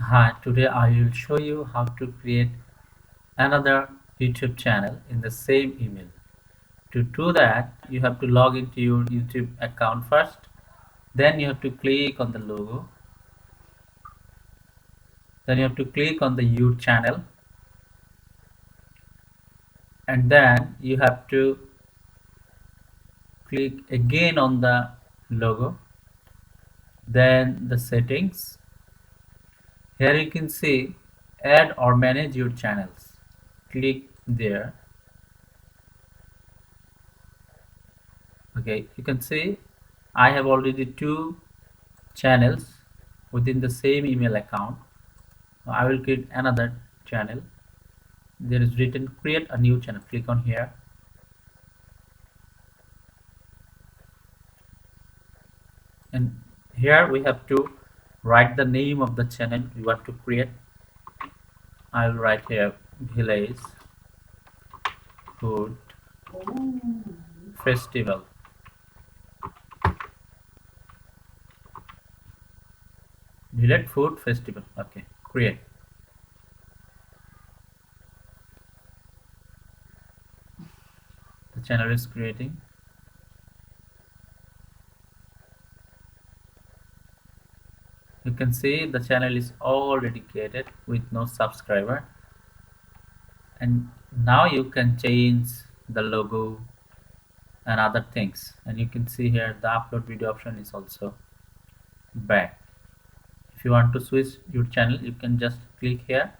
Hi, today I will show you how to create another YouTube channel in the same email. To do that, you have to log into your YouTube account first. Then you have to click on the logo. Then you have to click on the YouTube channel. And then you have to click again on the logo. Then the settings. Here you can see add or manage your channels. Click there. Okay, you can see I have already two channels within the same email account. I will create another channel. There is written create a new channel. Click on here, and here we have to write the name of the channel we want to create. I will write here village food festival. Village food festival. Okay, create. The channel is creating. You can see the channel is already created with no subscriber, and now you can change the logo and other things, and you can see here the upload video option is also back. If you want to switch your channel, you can just click here,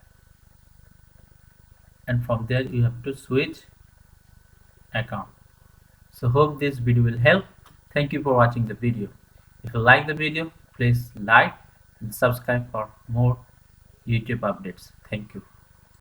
and from there you have to switch account. So hope this video will help. Thank you for watching the video. If you like the video, please like and subscribe for more YouTube updates. Thank you.